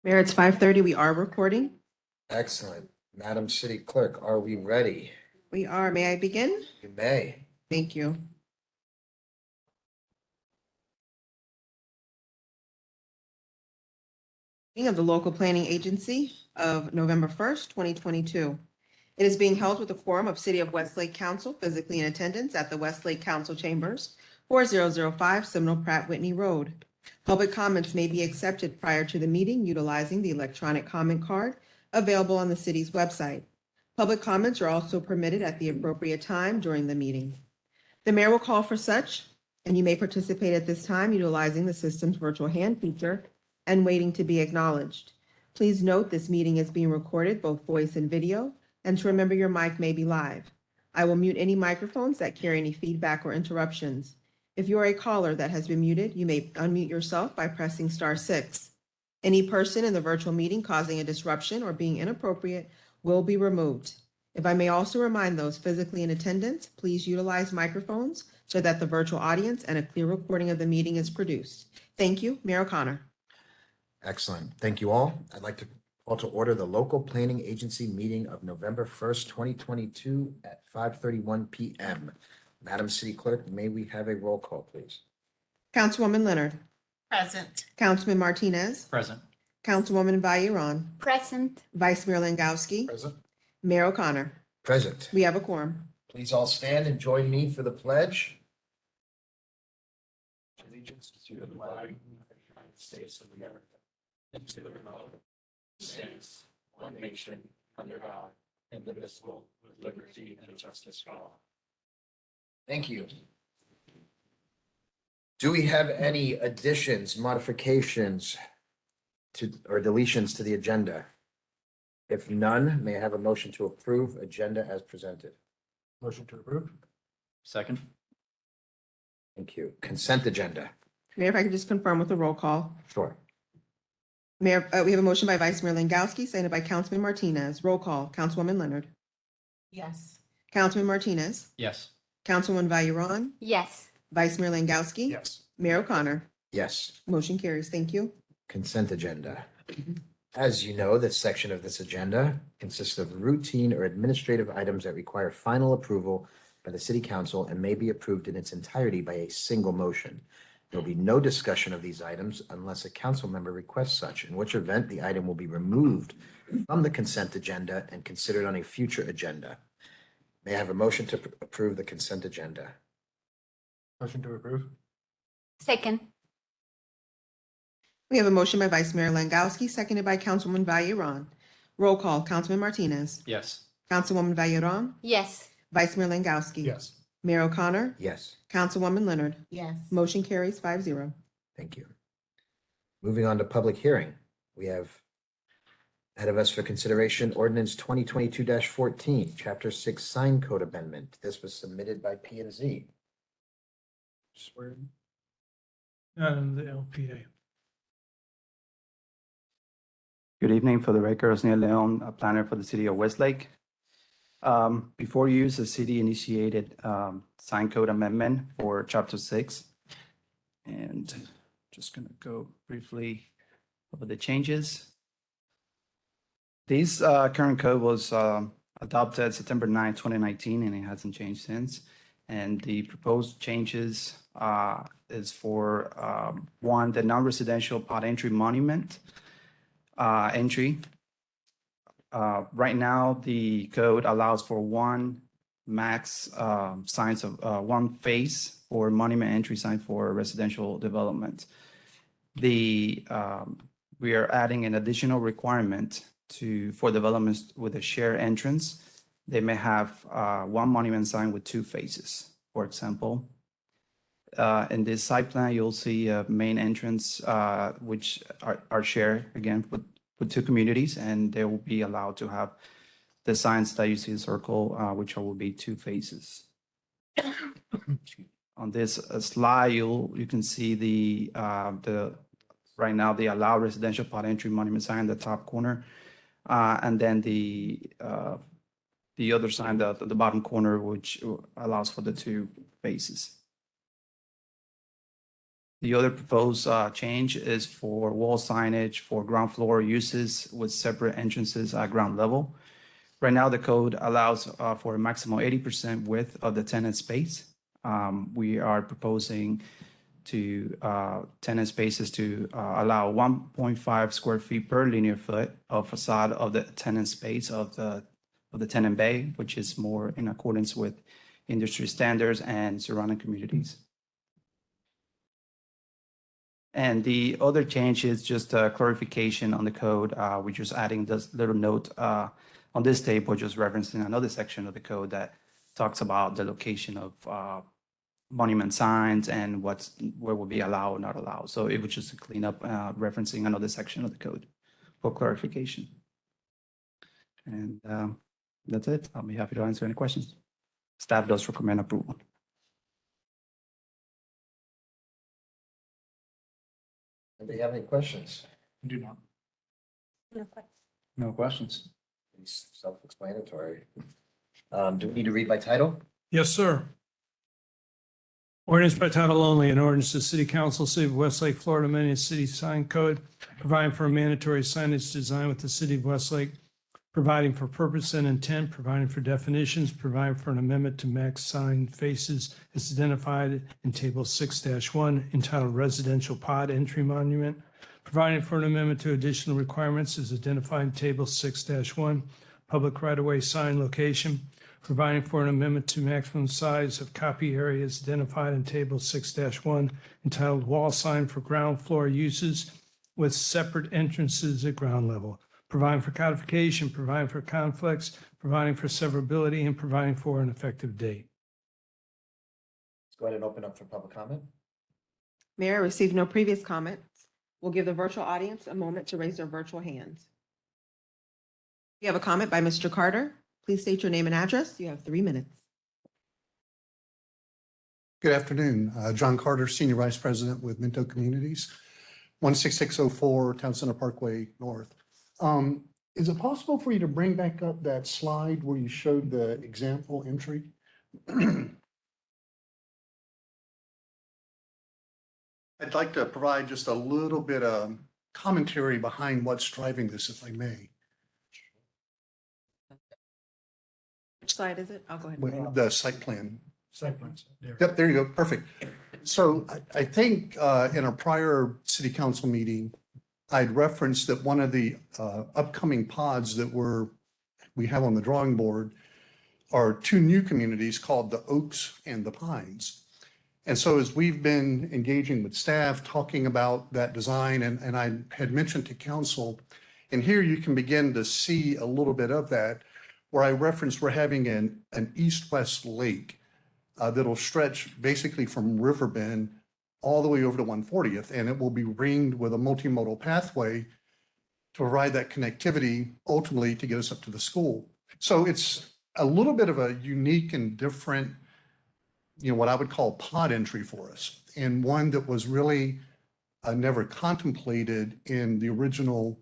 Mayor, it's 5:30. We are recording. Excellent. Madam City Clerk, are we ready? We are. May I begin? You may. Thank you. Meeting of the local planning agency of November 1st, 2022. It is being held with a quorum of City of Westlake Council physically in attendance at the Westlake Council Chambers, 4005 Seminole Pratt Whitney Road. Public comments may be accepted prior to the meeting utilizing the electronic comment card available on the city's website. Public comments are also permitted at the appropriate time during the meeting. The mayor will call for such, and you may participate at this time utilizing the system's virtual hand feature and waiting to be acknowledged. Please note this meeting is being recorded, both voice and video, and to remember your mic may be live. I will mute any microphones that carry any feedback or interruptions. If you are a caller that has been muted, you may unmute yourself by pressing *6. Any person in the virtual meeting causing a disruption or being inappropriate will be removed. If I may also remind those physically in attendance, please utilize microphones so that the virtual audience and a clear recording of the meeting is produced. Thank you, Mayor O'Connor. Excellent. Thank you all. I'd like to call to order the local planning agency meeting of November 1st, 2022 at 5:31 p.m. Madam City Clerk, may we have a roll call, please? Councilwoman Leonard. Present. Councilman Martinez. Present. Councilwoman Vayron. Present. Vice Mayor Langowski. Present. Mayor O'Connor. Present. We have a quorum. Please all stand and join me for the pledge. Allegiance to the flag of the United States of America and to the republic stands one nation under God, indivisible, with liberty and justice for all. Thank you. Do we have any additions, modifications or deletions to the agenda? If none, may I have a motion to approve agenda as presented? Motion to approve. Second. Thank you. Consent agenda. Mayor, if I could just confirm with a roll call. Sure. Mayor, we have a motion by Vice Mayor Langowski, seconded by Councilman Martinez. Roll call. Councilwoman Leonard. Yes. Councilman Martinez. Yes. Councilwoman Vayron. Yes. Vice Mayor Langowski. Yes. Mayor O'Connor. Yes. Motion carries. Thank you. Consent agenda. As you know, this section of this agenda consists of routine or administrative items that require final approval by the City Council and may be approved in its entirety by a single motion. There will be no discussion of these items unless a council member requests such, in which event the item will be removed from the consent agenda and considered on a future agenda. May I have a motion to approve the consent agenda? Motion to approve. Second. We have a motion by Vice Mayor Langowski, seconded by Councilwoman Vayron. Roll call. Councilman Martinez. Yes. Councilwoman Vayron. Yes. Vice Mayor Langowski. Yes. Mayor O'Connor. Yes. Councilwoman Leonard. Yes. Motion carries 5-0. Thank you. Moving on to public hearing, we have ahead of us for consideration ordinance 2022-14, Chapter 6 Sign Code Amendment. This was submitted by P&Z. Swear. Not in the LPA. Good evening. For the record, Osniel Leon, a planner for the city of Westlake. Before you, the city initiated sign code amendment for Chapter 6. And just going to go briefly over the changes. This current code was adopted September 9, 2019, and it hasn't changed since. And the proposed changes is for one, the non-residential pot entry monument entry. Right now, the code allows for one max signs of one face or monument entry sign for residential development. We are adding an additional requirement for developments with a shared entrance. They may have one monument sign with two faces, for example. In this site plan, you'll see a main entrance, which are shared again with two communities, and they will be allowed to have the signs that you see in circle, which will be two faces. On this slide, you can see the right now the allowed residential pot entry monument sign in the top corner, and then the other sign, the bottom corner, which allows for the two faces. The other proposed change is for wall signage for ground floor uses with separate entrances at ground level. Right now, the code allows for a maximum 80% width of the tenant space. We are proposing to tenant spaces to allow 1.5 square feet per linear foot of facade of the tenant space of the tenant bay, which is more in accordance with industry standards and surrounding communities. And the other change is just a clarification on the code. We're just adding this little note on this table, just referencing another section of the code that talks about the location of monument signs and where will be allowed or not allowed. So it was just a cleanup referencing another section of the code for clarification. And that's it. I'll be happy to answer any questions. Staff does recommend approval. Anybody have any questions? Do not. No questions. It's self-explanatory. Do we need to read by title? Yes, sir. Ordinance by title only, an ordinance to the City Council, City of Westlake, Florida, amending the city sign code, providing for a mandatory signage design with the City of Westlake, providing for purpose and intent, providing for definitions, providing for an amendment to max sign faces as identified in Table 6-1 entitled Residential Pod Entry Monument, providing for an amendment to additional requirements as identified in Table 6-1 Public Right-of-Way Sign Location, providing for an amendment to maximum size of copy areas identified in Table 6-1 entitled Wall Sign for Ground Floor Uses with separate entrances at ground level, providing for codification, providing for conflicts, providing for severability, and providing for an effective date. Let's go ahead and open up for public comment. Mayor, I received no previous comments. We'll give the virtual audience a moment to raise their virtual hands. You have a comment by Mr. Carter. Please state your name and address. You have 3 minutes. Good afternoon. John Carter, Senior Vice President with Minto Communities, 16604 Town Center Parkway North. Is it possible for you to bring back up that slide where you showed the example entry? I'd like to provide just a little bit of commentary behind what's driving this, if I may. Which slide is it? I'll go ahead. The site plan. Site plans. There. Yep, there you go. Perfect. So I think in a prior city council meeting, I'd referenced that one of the upcoming pods that we have on the drawing board are 2 new communities called the Oaks and the Pines. And so as we've been engaging with staff, talking about that design, and I had mentioned to council, and here you can begin to see a little bit of that, where I referenced we're having an east-west lake that'll stretch basically from Riverbend all the way over to 140th, and it will be ringed with a multimodal pathway to provide that connectivity ultimately to get us up to the school. So it's a little bit of a unique and different, what I would call pod entry for us, and one that was really never contemplated in the original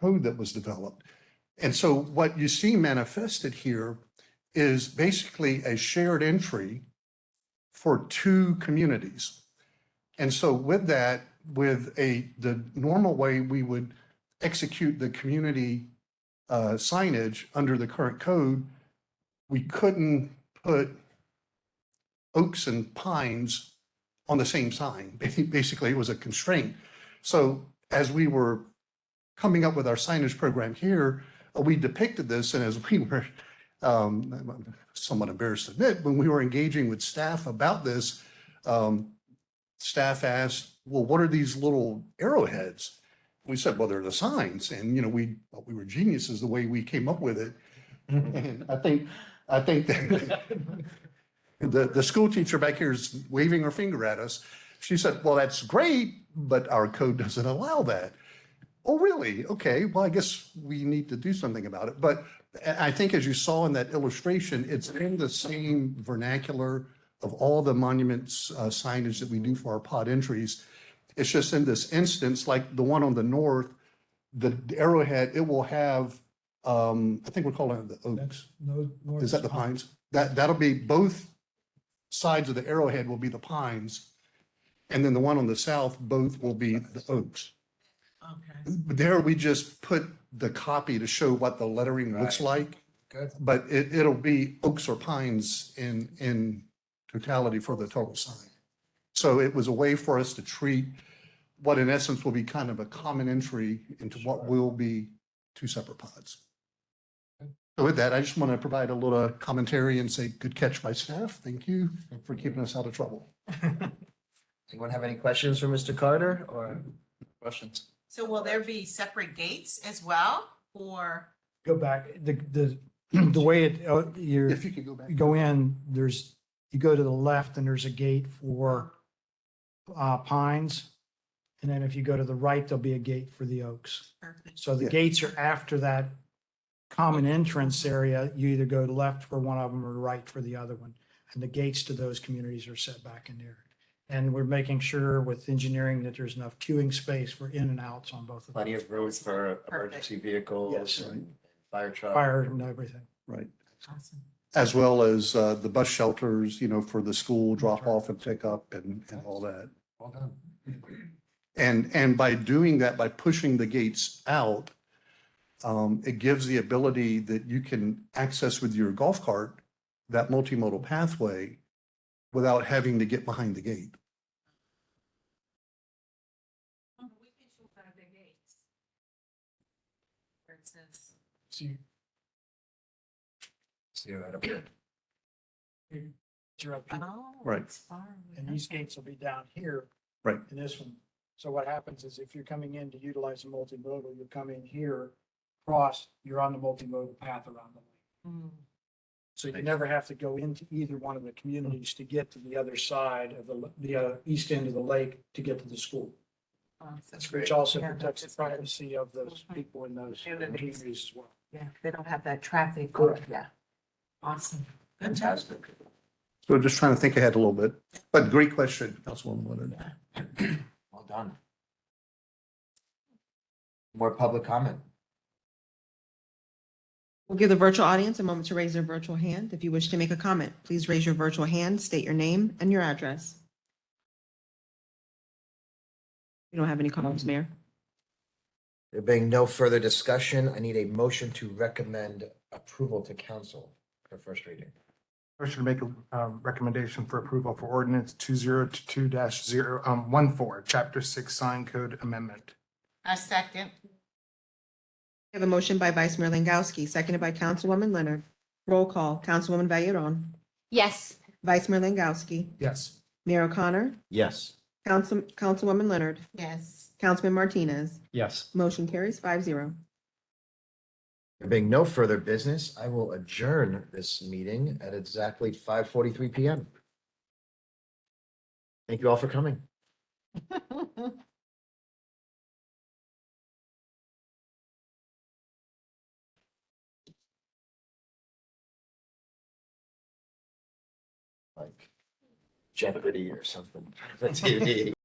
code that was developed. And so what you see manifested here is basically a shared entry for 2 communities. And so with that, with the normal way we would execute the community signage under the current code, we couldn't put Oaks and Pines on the same sign. Basically, it was a constraint. So as we were coming up with our signage program here, we depicted this, and as we were somewhat embarrassed to admit, when we were engaging with staff about this, staff asked, well, what are these little arrowheads? We said, well, they're the signs. And, we were geniuses the way we came up with it. And I think that the school teacher back here is waving her finger at us. She said, well, that's great, but our code doesn't allow that. Oh, really? Okay, well, I guess we need to do something about it. But I think as you saw in that illustration, it's in the same vernacular of all the monuments signage that we do for our pod entries. It's just in this instance, like the one on the north, the arrowhead, it will have, I think we're calling it the Oaks. Is that the Pines? That'll be both sides of the arrowhead will be the Pines. And then the one on the south, both will be the oaks. Okay. There, we just put the copy to show what the lettering looks Right. like, Good. but it'll be oaks or pines in totality for the total sign. So it was a way for us to treat what in essence will be kind of a common entry into what will be two separate pods. So with that, I just want to provide a little commentary and say, good catch by staff. Thank you for keeping us out of trouble. Anyone have any questions for Mr. Carter or questions? So will there be separate gates as well, or? Go back, the way it, If you could go back. you go in, you go to the left and there's a gate for pines. And then if you go to the right, there'll be a gate for the oaks. Perfect. So the Yeah. gates are after that common entrance area. You either go left for one of them or right for the other one. And the gates to those communities are set back in there. And we're making sure with engineering that there's enough queuing space for in and outs on both of them. Plenty of room for emergency vehicles Yes. and fire trucks. Fire and everything. Right. Awesome. As well as the bus shelters, for the school drop off and pick up and all that. Well done. And by doing that, by pushing the gates out, it gives the ability that you can access with your golf cart that multimodal pathway without having to get behind the gate. We can show one of the gates. Where it says. See you right up here. You're up here. Oh, Right. it's far away. And these gates will be down here. Right. In this one. So what happens is if you're coming in to utilize the multimodal, you come in here, cross, you're on the multimodal path around the lake. Mm. So you never have to go into either one of the communities to get to the other side of the east end of the lake to get to the school. Awesome. Which also Yeah, protects the that's good. privacy of those people in those communities as well. Yeah, they don't have that traffic. Correct. Yeah. Awesome. Good job. So just trying to think ahead a little bit, but great question, Councilwoman Leonard. Well done. More public comment. We'll give the virtual audience a moment to raise their virtual hand. If you wish to make a comment, please raise your virtual hand, state your name and your address. You don't have any comments, Mayor? There being no further discussion, I need a motion to recommend approval to council for first reading. Motion to make a recommendation for approval for ordinance 2022-014, chapter 6 sign code amendment. I second. We have a motion by Vice Mayor Langowski, seconded by Councilwoman Leonard. Roll call, Councilwoman Valley-Aron, Yes. Vice Mayor Langowski, Yes. Mayor O'Connor, Yes. Councilwoman Leonard, Yes. Councilman Martinez. Yes. Motion carries 5-0. There being no further business, I will adjourn this meeting at exactly 5:43 PM. Thank you all for coming. Like Jeopardy or something. The TV.